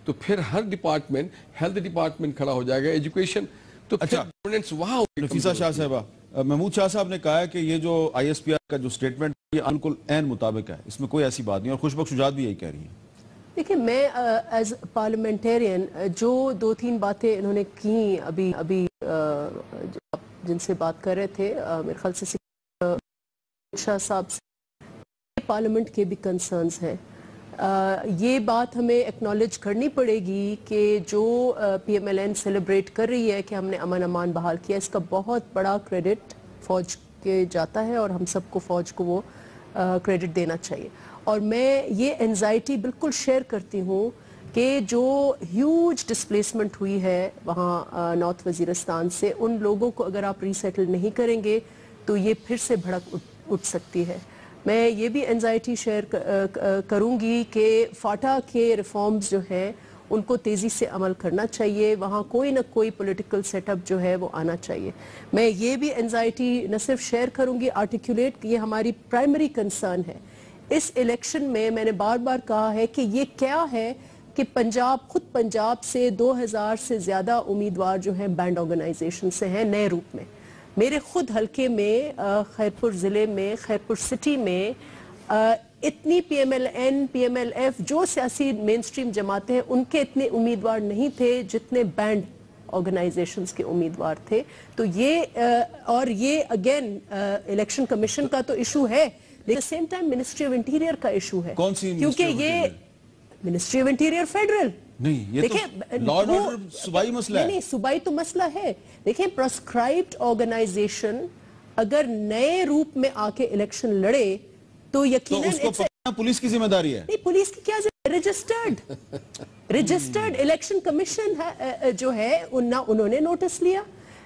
تو پھر ہر ڈپارٹمنٹ، ہیلتھ ڈپارٹمنٹ کھڑا ہو جائے گا، ایجوکیشن، تو پھر گورننس وہاں ہوگی۔ نفیسہ شاہ صاحبہ، محمود شاہ صاحب نے کہا ہے کہ یہ جو آئی ایس پی آر کا جو سٹیٹمنٹ یہ بالکل عین مطابق ہے، اس میں کوئی ایسی بات نہیں، اور خوشبخش شجاعت بھی یہی کہہ رہی ہیں۔ دیکھیں میں ایز پارلیمنٹیرین جو 2-3 باتیں انہوں نے کی ابھی جن سے بات کر رہے تھے، میرے خیال سے شاہ صاحب سے، پارلیمنٹ کے بھی کنسرنز ہیں۔ یہ بات ہمیں ایکنالج کرنی پڑے گی کہ جو P M L N celebrate کر رہی ہے کہ ہم نے امن امان بحال کیا، اس کا بہت بڑا کریڈٹ فوج کے جاتا ہے، اور ہم سب کو فوج کو وہ کریڈٹ دینا چاہیے۔ اور میں یہ انزائٹی بالکل شیئر کرتی ہوں کہ جو ہیوج ڈسپلیسمنٹ ہوئی ہے وہاں نارتھ وزیرستان سے، ان لوگوں کو اگر آپ ری سیٹل نہیں کریں گے تو یہ پھر سے بھڑک اٹھ سکتی ہے۔ میں یہ بھی انزائٹی شیئر کروں گی کہ فاٹا کے ریفارمز جو ہیں ان کو تیزی سے عمل کرنا چاہیے، وہاں کوئی نہ کوئی پولیٹیکل سیٹ اپ جو ہے وہ آنا چاہیے۔ میں یہ بھی انزائٹی نہ صرف شیئر کروں گی، آرٹیکولیٹ، یہ ہماری پرائمری کنسرن ہے۔ اس الیکشن میں میں نے بار بار کہا ہے کہ یہ کیا ہے کہ پنجاب سے 2000 سے زیادہ امیدوار جو ہیں بینڈ آرگنائزیشن سے ہیں نئے روپ میں. میرے خود حلقے میں خیرپور ضلع میں خیرپور سٹی میں اتنی P M L N P M L F جو سیاسی مین سٹریم جماعتیں ہیں ان کے اتنے امیدوار نہیں تھے جتنے بینڈ آرگنائزیشنز کے امیدوار تھے. تو یہ اور یہ اگین الیکشن کمیشن کا تو ایشو ہے لیکن same time ministry of interior کا ایشو ہے. کون سی کیونکہ یہ منسٹری آف انٹیریئر فیڈرل نہیں، یہ تو لا اینڈ آرڈر صوبائی مسئلہ ہے. نہیں صوبائی تو مسئلہ ہے. دیکھیں پرسکرائبڈ آرگنائزیشن اگر نئے روپ میں آ کے الیکشن لڑے تو یقیناً اس کو پکڑنا پولیس کی ذمہ داری ہے. نہیں پولیس کی کیا رجسٹرڈ الیکشن کمیشن جو ہے نہ انہوں نے نوٹس لیا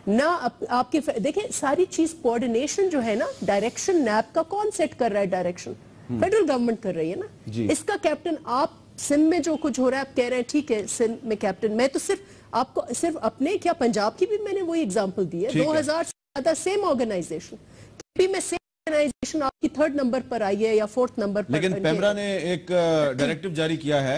نہ آپ کے دیکھیں ساری چیز کوارڈینیشن جو ہے نا ڈائریکشن نیب کا کون سیٹ کر رہا ہے؟ ڈائریکشن فیڈرل گورنمنٹ کر رہی ہے نا. اس کا کیپٹن آپ سندھ میں جو کچھ ہو رہا ہے آپ کہہ رہے ہیں ٹھیک ہے سندھ میں کیپٹن میں تو صرف آپ کو صرف اپنے کیا پنجاب کی بھی میں نے وہی اگزامپل دی ہے 2000 سے زیادہ سیم آرگنائزیشن میں سیم آرگنائزیشن آپ کی 3rd نمبر پر آئی ہے یا 4th نمبر پر. لیکن پیمرا نے ایک ڈائریکٹو جاری کیا ہے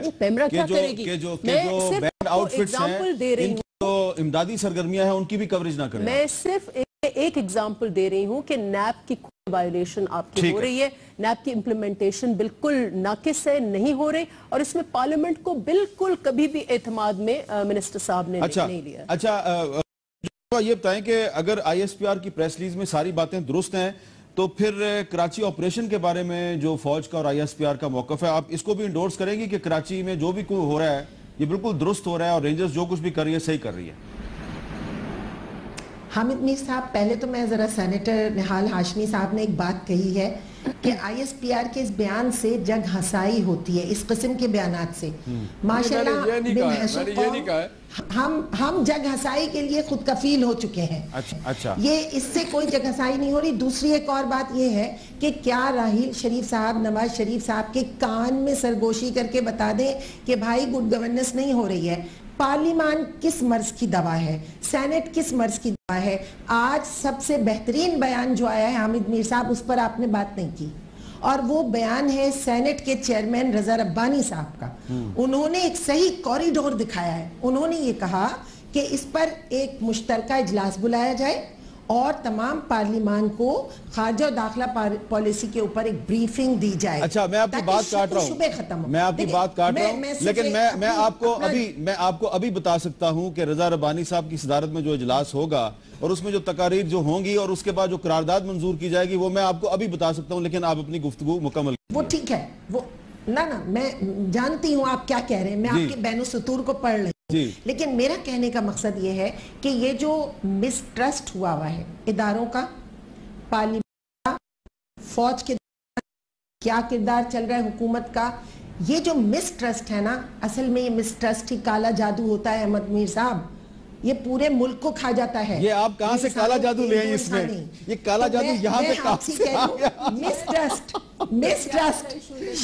کہ جو بینڈ آؤٹ فٹس ہیں ان کی جو امدادی سرگرمیاں ہیں ان کی بھی کوریج نہ کریں. میں صرف ایک ایگزامپل دے رہی ہوں کہ نیب کی کوئی وائلیشن آپ کی ہو رہی ہے. نیب کی امپلیمنٹیشن بالکل ناقص ہے نہیں ہو رہی اور اس میں پارلیمنٹ کو بالکل کبھی بھی اعتماد میں منسٹر صاحب نے نہیں لیا. اچھا یہ بتائیں کہ اگر آئی ایس پی آر کی پریس ریلیز میں ساری باتیں درست ہیں تو پھر کراچی آپریشن کے بارے میں جو فوج کا اور آئی ایس پی آر کا موقف ہے آپ اس کو بھی انڈورس کریں گی کہ کراچی میں جو بھی کوئی ہو رہا ہے یہ بالکل درست ہو رہا ہے اور رینجرز جو کچھ بھی کر رہی ہے صحیح کر رہی ہے؟ حامد میر صاحب پہلے تو میں ذرا سینیٹر نہال ہاشمی صاحب نے ایک بات کہی ہے کہ آئی ایس پی آر کے اس بیان سے جگ ہسائی ہوتی ہے اس قسم کے بیانات سے. ماشاءاللہ ہم جگ ہسائی کے لیے خود کفیل ہو چکے ہیں. یہ اس سے کوئی جگ ہسائی نہیں ہو رہی. دوسری ایک اور بات یہ ہے کہ کیا راحیل شریف صاحب نواز شریف صاحب کے کان میں سرگوشی کر کے بتا دیں کہ بھائی گڈ گورننس نہیں ہو رہی ہے. پارلیمان کس مرض کی دوا ہے؟ سینٹ کس مرض کی دوا ہے؟ آج سب سے بہترین بیان جو آیا ہے حامد میر صاحب اس پر آپ نے بات نہیں کی اور وہ بیان ہے سینٹ کے چیئرمین رضا ربانی صاحب کا. انہوں نے ایک صحیح کوریڈور دکھایا ہے. انہوں نے یہ کہا کہ اس پر ایک مشترکہ اجلاس بلایا جائے اور تمام پارلیمان کو خارجہ و داخلہ پالیسی کے اوپر ایک بریفنگ دی جائے. اچھا میں آپ کی بات کاٹ رہا ہوں لیکن میں آپ کو ابھی بتا سکتا ہوں کہ رضا ربانی صاحب کی صدارت میں جو اجلاس ہوگا اور اس میں جو تقاریر جو ہوں گی اور اس کے بعد جو قرارداد منظور کی جائے گی وہ میں آپ کو ابھی بتا سکتا ہوں لیکن آپ اپنی گفتگو مکمل وہ ٹھیک ہے. وہ نہ میں جانتی ہوں آپ کیا کہہ رہے ہیں. میں آپ کے بین السطور کو پڑھ رہی ہوں لیکن میرا کہنے کا مقصد یہ ہے کہ یہ جو مسٹرسٹ ہوا ہے اداروں کا پارلیمنٹ کا فوج کے کیا کردار چل رہا ہے حکومت کا یہ جو مسٹرسٹ ہے نا اصل میں یہ مسٹرسٹ ہی کالا جادو ہوتا ہے احمد میر صاحب. یہ پورے ملک کو کھا جاتا ہے. یہ آپ کہاں سے کالا جادو لے ہیں اس میں؟ یہ کالا جادو یہاں پہ کہاں سے آ گیا؟ مسٹرسٹ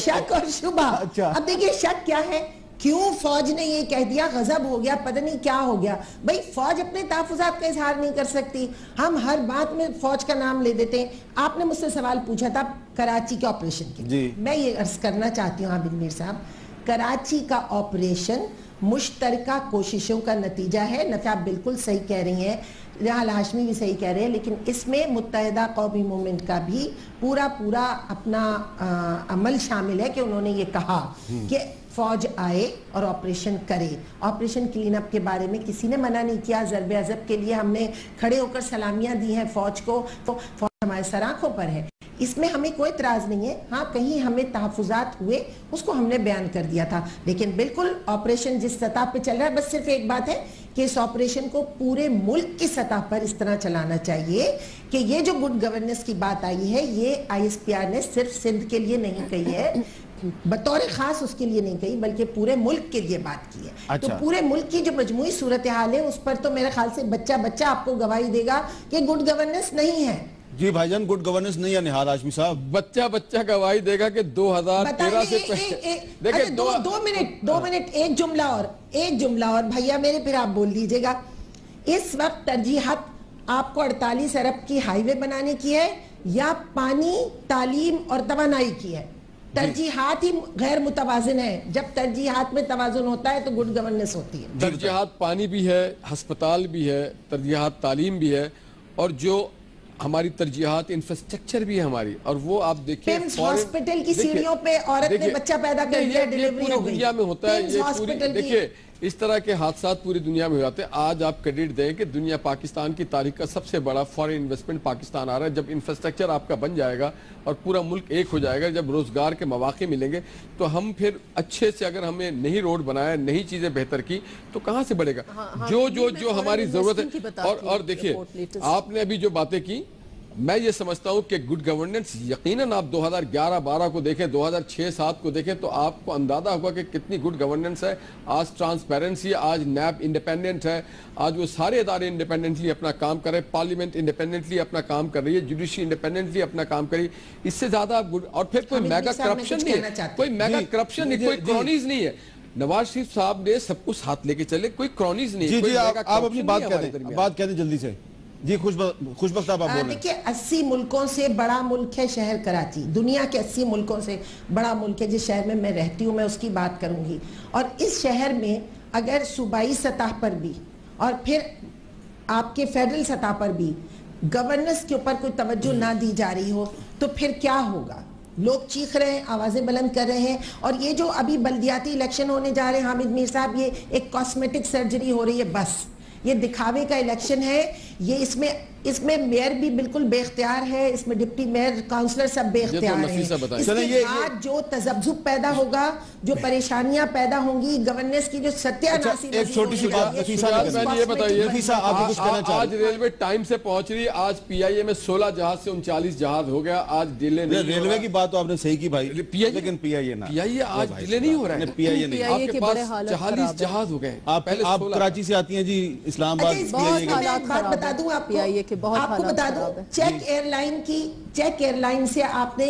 شک اور شبہ. اب دیکھیں شک کیا ہے کیوں فوج نے یہ کہہ دیا غضب ہو گیا پتہ نہیں کیا ہو گیا. بھئی فوج اپنے تحفظات کا اظہار نہیں کر سکتی. ہم ہر بات میں فوج کا نام لے دیتے ہیں. آپ نے مجھ سے سوال پوچھا تھا کراچی کے آپریشن کے. میں یہ عرض کرنا چاہتی ہوں عابد میر صاحب کراچی کا آپریشن مشترکہ کوششوں کا نتیجہ ہے. نفع آپ بالکل صحیح کہہ رہی ہیں نہال ہاشمی بھی صحیح کہہ رہے ہیں لیکن اس میں متحدہ قومی موومنٹ کا بھی پورا اپنا عمل شامل ہے کہ انہوں نے یہ کہا کہ فوج آئے اور آپریشن کرے. آپریشن کلین اپ کے بارے میں کسی نے منع نہیں کیا. ضرب عضب کے لیے ہم نے کھڑے ہو کر سلامیاں دی ہیں فوج کو. فوج ہمارے سر آنکھوں پر ہے. اس میں ہمیں کوئی اعتراض نہیں ہے. ہاں کہیں ہمیں تحفظات ہوئے اس کو ہم نے بیان کر دیا تھا لیکن بالکل آپریشن جس سطح پہ چل رہا ہے بس صرف ایک بات ہے کہ اس آپریشن کو پورے ملک کی سطح پر اس طرح چلانا چاہیے کہ یہ جو گڈ گورننس کی بات آئی ہے یہ آئی ایس پی آر نے صرف سندھ کے لیے نہیں کہی ہے بطور خاص اس کے لیے نہیں کہی بلکہ پورے ملک کے لیے بات کی ہے. تو پورے ملک کی جو مجموعی صورتحال ہے اس پر تو میرے خیال سے بچہ آپ کو گواہی دے گا کہ گڈ گورننس نہیں ہے. جی بھائی جان گڈ گورننس نہیں ہے نہال ہاشمی صاحب. بچہ گواہی دے گا کہ 2013 سے پہلے دو منٹ ایک جملہ اور بھائیہ میرے پھر آپ بول دیجئے گا. اس وقت ترجیحات آپ کو 48 ارب کی ہائی وے بنانے کی ہے یا پانی تعلیم اور توانائی کی ہے؟ ترجیحات ہی غیر متوازن ہیں. جب ترجیحات میں توازن ہوتا ہے تو گڈ گورننس ہوتی ہے. ترجیحات پانی بھی ہے, ہسپتال بھی ہے, ترجیحات تعلیم بھی ہے, اور جو ہماری ترجیحات انفراسٹرکچر بھی ہے ہماری. اور وہ آپ دیکھیں ہاسپٹل کی سیڑھیوں پہ عورت نے بچہ پیدا کر دیا, ڈیلیوری ہو گئی. دنیا میں ہوتا ہے یہ پوری. دیکھیں اس طرح کے حادثات پوری دنیا میں ہوتے ہیں. آج آپ کریڈٹ دیں کہ دنیا پاکستان کی تاریخ کا سب سے بڑا فارن انویسٹمنٹ پاکستان آ رہا ہے. جب انفراسٹرکچر آپ کا بن جائے گا اور پورا ملک ایک ہو جائے گا, جب روزگار کے مواقع ملیں گے, تو ہم پھر اچھے سے, اگر ہمیں نہیں روڈ بنایا, نہیں چیزیں بہتر کی, تو کہاں سے بڑھے گا. جو ہماری ضرورت ہے. اور دیکھیے آپ نے ابھی جو باتیں کی, میں یہ سمجھتا ہوں کہ گڈ گورننس یقیناً آپ 2011-12 کو دیکھیں, 2006-7 کو دیکھیں, تو آپ کو اندازہ ہوگا کہ کتنی گڈ گورننس ہے. آج ٹرانسپیرنسی ہے, آج نیب انڈیپینڈنٹ ہے, آج وہ سارے ادارے انڈیپینڈنٹلی اپنا کام کر رہے ہیں, پارلیمنٹ انڈیپینڈنٹلی اپنا کام کر رہی ہے, جوڈیشری انڈیپینڈنٹلی اپنا کام کر رہی ہے. اس سے زیادہ آپ گڈ. اور پھر کوئی میگا کرپشن نہیں ہے, کوئی میگا کرپشن نہیں, کوئی کرونیز نہیں ہے. نواز شریف صاحب نے سب کچھ ساتھ لے کے چلے, کوئی کرونیز نہیں ہے. جی آپ اپنی بات کہہ دیں جلدی سے. جی خوشبخت آپ بولیں. دیکھیں 80 ملکوں سے بڑا ملک ہے شہر کراچی. دنیا کے 80 ملکوں سے بڑا ملک ہے. جس شہر میں میں رہتی ہوں میں اس کی بات کروں گی. اور اس شہر میں اگر صوبائی سطح پر بھی اور پھر آپ کے فیڈرل سطح پر بھی گورننس کے اوپر کوئی توجہ نہ دی جا رہی ہو تو پھر کیا ہوگا. لوگ چیخ رہے ہیں, آوازیں بلند کر رہے ہیں. اور یہ جو ابھی بلدیاتی الیکشن ہونے جا رہے ہیں حامد میر صاحب, یہ ایک کاسمیٹک سرجری ہو رہی ہے. بس یہ دکھاوے کا الیکشن ہے. یہ اس میں میئر بھی بالکل بے اختیار ہے, اس میں ڈپٹی میئر کاؤنسلر سب بے اختیار ہیں. اس کے بعد جو تذبذب پیدا ہوگا, جو پریشانیاں پیدا ہوں گی, گورننس کی جو ستیہ ناسی, ایک چھوٹی سی بات یہ بتائیے, آج ریلوے ٹائم سے پہنچ رہی ہے. آج پی آئی اے میں 16 جہاز سے 39 جہاز ہو گیا. آج ڈیلے نہیں. ریلوے کی بات تو آپ نے صحیح کی بھائی, لیکن پی آئی اے آج ڈیلے نہیں ہو رہا ہے. پی آئی اے نہیں, آپ کے پاس 40 جہاز ہو گئے. آپ کراچی سے آتی ہیں جی, اسلام آباد. بات بتا دوں آپ کو بتا دوں, چیک ایئر لائن سے آپ نے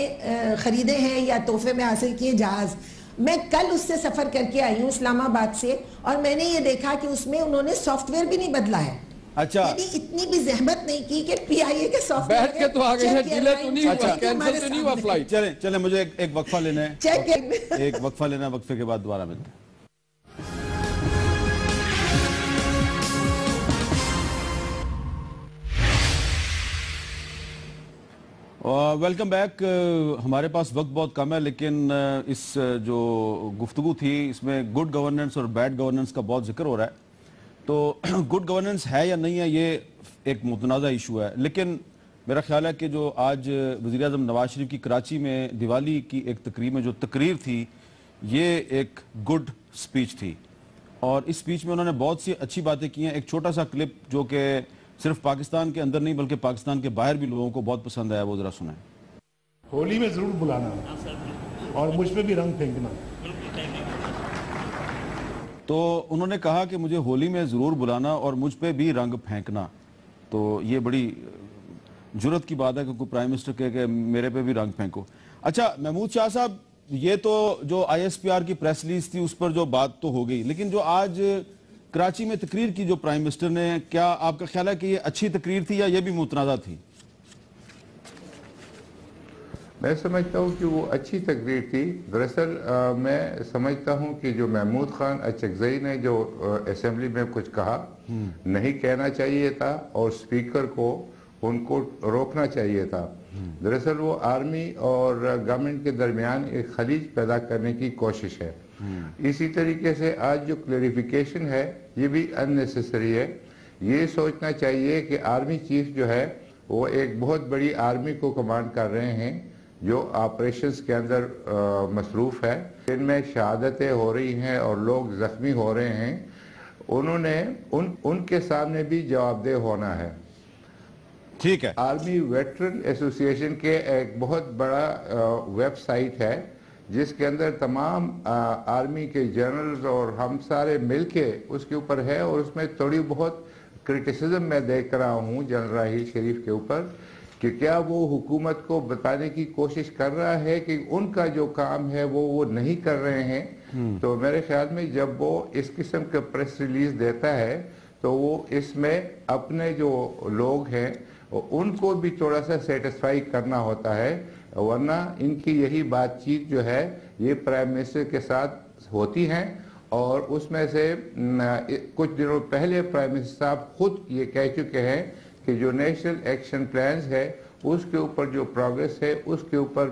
خریدے ہیں یا تحفے میں حاصل کیے جہاز. میں کل اس سے سفر کر کے آئی ہوں اسلام آباد سے, اور میں نے یہ دیکھا کہ اس میں انہوں نے سافٹ ویئر بھی نہیں بدلا ہے. اچھا, یعنی اتنی بھی زحمت نہیں کی کہ پی آئی اے کے سافٹ ویئر بیٹھ کے تو آگے ہیں, ڈیلے تو نہیں ہوا, کینسل تو نہیں ہوا فلائٹ. چلیں مجھے ایک وقفہ لینا ہے, ایک وقفہ لینا ہے, وقفے کے بعد دوبارہ ملتے ہیں. Welcome back. ہمارے پاس وقت بہت کم ہے, لیکن اس جو گفتگو تھی اس میں گڈ گورننس اور بیڈ گورننس کا بہت ذکر ہو رہا ہے. تو گڈ گورننس ہے یا نہیں ہے یہ ایک متنازع ایشو ہے, لیکن میرا خیال ہے کہ جو آج وزیر اعظم نواز شریف کی کراچی میں دیوالی کی ایک تقریب میں جو تقریر تھی, یہ ایک گڈ سپیچ تھی, اور اس سپیچ میں انہوں نے بہت سی اچھی باتیں کی ہیں. ایک چھوٹا سا کلپ جو کہ صرف پاکستان کے اندر نہیں بلکہ پاکستان کے باہر بھی لوگوں کو بہت پسند آیا, وہ ذرا سنیں. ہولی میں ضرور بلانا اور مجھ پہ بھی رنگ پھینکنا. تو انہوں نے کہا کہ مجھے ہولی میں ضرور بلانا اور مجھ پہ بھی رنگ پھینکنا. تو یہ بڑی جرت کی بات ہے کہ کوئی پرائم منسٹر کہے کہ میرے پہ بھی رنگ پھینکو. اچھا محمود شاہ صاحب, یہ تو جو آئی ایس پی آر کی پریس ریلیز تھی اس پر جو بات تو ہو گئی, لیکن جو آج کراچی میں تقریر کی جو پرائم منسٹر نے, کیا آپ کا خیال ہے کہ یہ اچھی تقریر تھی یا یہ بھی متنازع تھی؟ میں سمجھتا ہوں کہ وہ اچھی تقریر تھی. دراصل میں سمجھتا ہوں کہ جو محمود خان اچکزئی نے جو اسمبلی میں کچھ کہا نہیں کہنا چاہیے تھا, اور اسپیکر کو ان کو روکنا چاہیے تھا. دراصل وہ آرمی اور گورنمنٹ کے درمیان ایک خلیج پیدا کرنے کی کوشش ہے. اسی طریقے سے آج جو کلیریفیکیشن ہے یہ بھی اننیسیسری ہے. یہ سوچنا چاہیے کہ آرمی چیف جو ہے وہ ایک بہت بڑی آرمی کو کمانڈ کر رہے ہیں جو آپریشنز کے اندر مصروف ہے, ان میں شہادتیں ہو رہی ہیں اور لوگ زخمی ہو رہے ہیں. انہوں نے ان کے سامنے بھی جواب دہ ہونا ہے. ٹھیک ہے. آرمی ویٹرن ایسوسی ایشن کے ایک بہت بڑا ویب سائٹ ہے جس کے اندر تمام آرمی کے جنرلز اور ہم سارے مل کے اس کے اوپر ہے, اور اس میں تھوڑی بہت کرٹیسزم میں دیکھ رہا ہوں جنرل راحیل شریف کے اوپر کہ کیا وہ حکومت کو بتانے کی کوشش کر رہا ہے کہ ان کا جو کام ہے وہ نہیں کر رہے ہیں. تو میرے خیال میں جب وہ اس قسم کا پریس ریلیز دیتا ہے تو وہ اس میں اپنے جو لوگ ہیں ان کو بھی تھوڑا سا سیٹسفائی کرنا ہوتا ہے، ورنہ ان کی یہی بات چیت جو ہے یہ پرائم منسٹر کے ساتھ ہوتی ہیں، اور اس میں سے کچھ دنوں پہلے پرائم منسٹر صاحب خود یہ کہہ چکے ہیں کہ جو نیشنل ایکشن پلانز ہے اس کے اوپر جو پروگریس ہے اس کے اوپر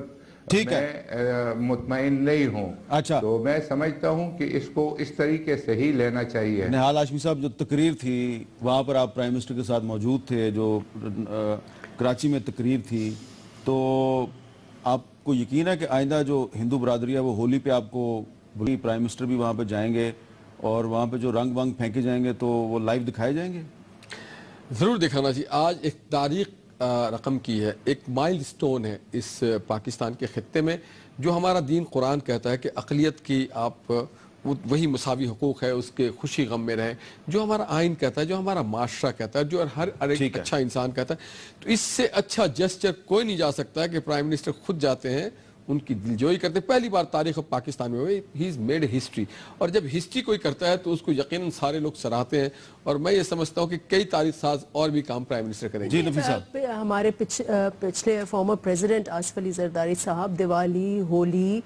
میں مطمئن نہیں ہوں۔ اچھا، تو میں سمجھتا ہوں کہ اس کو اس طریقے سے ہی لینا چاہیے۔ نہال ہاشمی صاحب، جو تقریر تھی وہاں پر آپ پرائم منسٹر کے ساتھ موجود تھے، جو کراچی میں تقریر تھی، تو آپ کو یقین ہے کہ آئندہ جو ہندو برادری ہے وہ ہولی پہ آپ کو پرائم منسٹر بھی وہاں پہ جائیں گے اور وہاں پہ جو رنگ ونگ پھینکے جائیں گے تو وہ لائیو دکھائے جائیں گے؟ ضرور دکھانا چاہیے۔ آج ایک تاریخ رقم کی ہے، ایک مائل سٹون ہے اس پاکستان کے خطے میں، جو ہمارا دین قرآن کہتا ہے کہ اقلیت کی آپ وہی مساوی حقوق ہے، اس کے خوشی غم میں رہیں، جو ہمارا آئین کہتا ہے، جو ہمارا معاشرہ کہتا ہے، جو ہر ایک اچھا انسان کہتا ہے۔ تو اس سے اچھا جسچر کوئی نہیں جا سکتا ہے کہ پرائم منسٹر خود جاتے ہیں، ان کی دلجوئی کرتے ہیں۔ پہلی بار تاریخ پاکستان میں ہوئی، ہی از میڈ ہسٹری، اور جب ہسٹری کوئی کرتا ہے تو اس کو یقیناً سارے لوگ سراہتے ہیں، اور میں یہ سمجھتا ہوں کہ کئی تاریخ ساز اور بھی کام پرائم منسٹر کریں گے۔ جی نفیس صاحب، ہمارے پچھلے فارمر پریزیڈنٹ آصف علی زرداری صاحب Diwali, Holi,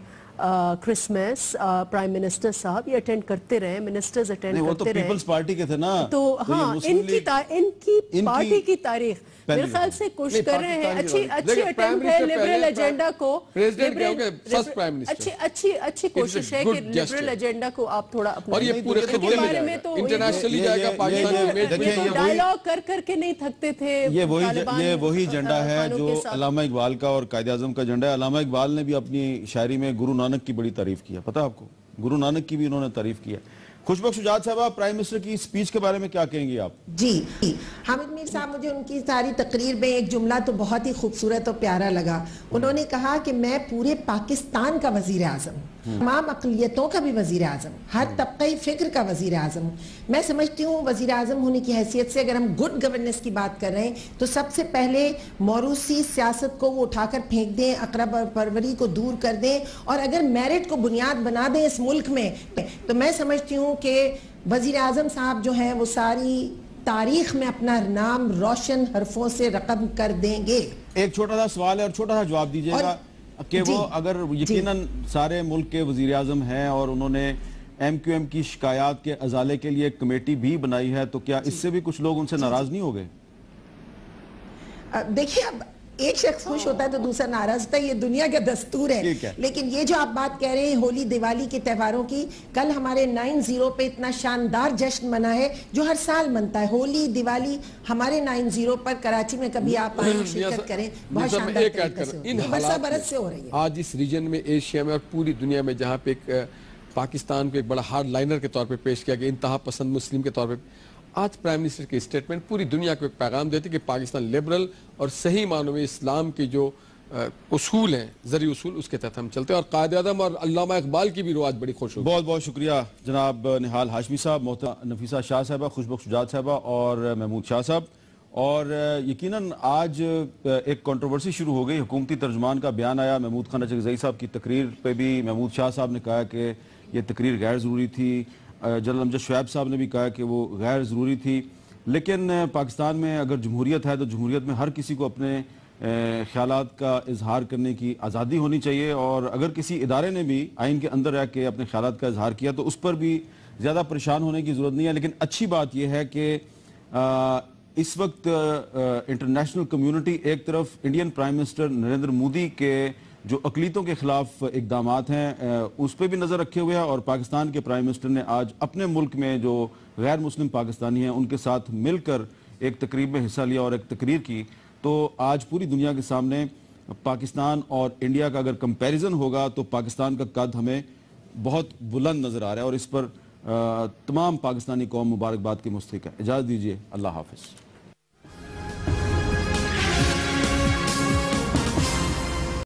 Christmas, prime minister صاحب یہ اٹینڈ کرتے رہے، منسٹرز اٹینڈ کرتے رہے۔ وہ تو پیپلز پارٹی کے تھے نا، تو ہاں، ان کی پارٹی کی تاریخ میرے خیال سے کوشش کر رہے ہیں، اچھی اٹیمپٹ ہے لبرل ایجنڈا کو، اچھی کوشش ہے کہ لبرل ایجنڈا کو آپ تھوڑا اپنا، اور یہ پورے خطے میں انٹرنیشنلی جائے گا پاکستان، ڈائیلاگ کر کے نہیں تھکتے تھے۔ یہ وہی ایجنڈا ہے جو علامہ اقبال کا اور قائد اعظم کا ایجنڈا ہے۔ علامہ اقبال نے بھی اپنی شاعری میں گرو نانک کی بڑی تعریف کی ہے، پتہ آپ کو، گرو نانک کی بھی انہوں نے تعریف کی ہے۔ خوشبخش شجاعت صاحبہ، پرائم منسٹر کی سپیچ کے بارے میں کیا کہیں گی آپ؟ جی حامد میر صاحب، مجھے ان کی ساری تقریر میں ایک جملہ تو بہت ہی خوبصورت اور پیارا لگا۔ انہوں نے کہا کہ میں پورے پاکستان کا وزیر اعظم ہوں، تمام اقلیتوں کا بھی وزیر اعظم، ہر طبقہ فکر کا وزیر اعظم ہوں۔ میں سمجھتی ہوں وزیر اعظم ہونے کی حیثیت سے اگر ہم گڈ گورننس کی بات کر رہے ہیں تو سب سے پہلے موروثی سیاست کو وہ اٹھا کر پھینک دیں، اقرب پروری کو دور کر دیں، اور اگر میرٹ کو بنیاد بنا دیں اس ملک میں، تو میں سمجھتی ہوں کہ وزیر اعظم صاحب جو ہیں وہ ساری تاریخ میں اپنا نام روشن حرفوں سے رقم کر دیں گے۔ ایک چھوٹا سا سوال ہے اور چھوٹا سا جواب دیجئے گا کہ وہ اگر یقیناً سارے ملک کے وزیر اعظم ہیں اور انہوں نے ایم کیو ایم کی شکایات کے ازالے کے لیے ایک کمیٹی بھی بنائی ہے، تو کیا اس سے بھی کچھ لوگ ان سے ناراض نہیں ہو گئے؟ دیکھیے، اب ایک شخص خوش ہوتا ہے تو دوسرا ناراض ہوتا ہے، یہ دنیا کا دستور ہے۔ لیکن یہ جو آپ بات کہہ رہے ہیں ہولی دیوالی کے تہواروں کی، کل ہمارے 9/0 پہ اتنا شاندار جشن منا ہے جو ہر سال منتا ہے۔ ہولی دیوالی ہمارے 9/0 پر کراچی میں کبھی آپ آئیں شرکت کریں، بہت شاندار طریقے سے ہوتی ہے، برسہ برس سے ہو رہی ہے۔ آج اس ریجن میں، ایشیا میں اور پوری دنیا میں، جہاں پہ ایک پاکستان کو ایک بڑا ہارڈ لائنر کے طور پہ پیش کیا گیا، انتہا پسند مسلم کے طور پہ، آج پرائم منسٹر کی اسٹیٹمنٹ پوری دنیا کو ایک پیغام دیتی کہ پاکستان لبرل اور صحیح معنوں میں اسلام کی جو اصول ہیں، زرعی اصول، اس کے تحت ہم چلتے ہیں، اور قائد اعظم اور علامہ اقبال کی بھی روح آج بڑی خوش ہوگی۔ بہت بہت شکریہ جناب نہال ہاشمی صاحب، محترمہ نفیسہ شاہ صاحبہ، خوشبخش شجاعت صاحبہ اور محمود شاہ صاحب۔ اور یقیناً آج ایک کنٹروورسی شروع ہو گئی، حکومتی ترجمان کا بیان آیا، محمود خان اچکزئی صاحب کی تقریر پہ بھی محمود شاہ صاحب نے کہا کہ یہ تقریر غیر ضروری تھی، جنرل امجد شعیب صاحب نے بھی کہا کہ وہ غیر ضروری تھی۔ لیکن پاکستان میں اگر جمہوریت ہے تو جمہوریت میں ہر کسی کو اپنے خیالات کا اظہار کرنے کی آزادی ہونی چاہیے، اور اگر کسی ادارے نے بھی آئین کے اندر رہ کے اپنے خیالات کا اظہار کیا تو اس پر بھی زیادہ پریشان ہونے کی ضرورت نہیں ہے۔ لیکن اچھی بات یہ ہے کہ اس وقت انٹرنیشنل کمیونٹی ایک طرف Indian prime minister Narendra Modi کے جو اقلیتوں کے خلاف اقدامات ہیں اس پہ بھی نظر رکھے ہوئے ہیں، اور پاکستان کے پرائم منسٹر نے آج اپنے ملک میں جو غیر مسلم پاکستانی ہیں ان کے ساتھ مل کر ایک تقریب میں حصہ لیا اور ایک تقریر کی۔ تو آج پوری دنیا کے سامنے پاکستان اور انڈیا کا اگر کمپیریزن ہوگا تو پاکستان کا قد ہمیں بہت بلند نظر آ رہا ہے، اور اس پر تمام پاکستانی قوم مبارکباد کے مستحق ہے۔ اجازت دیجیے، اللہ حافظ۔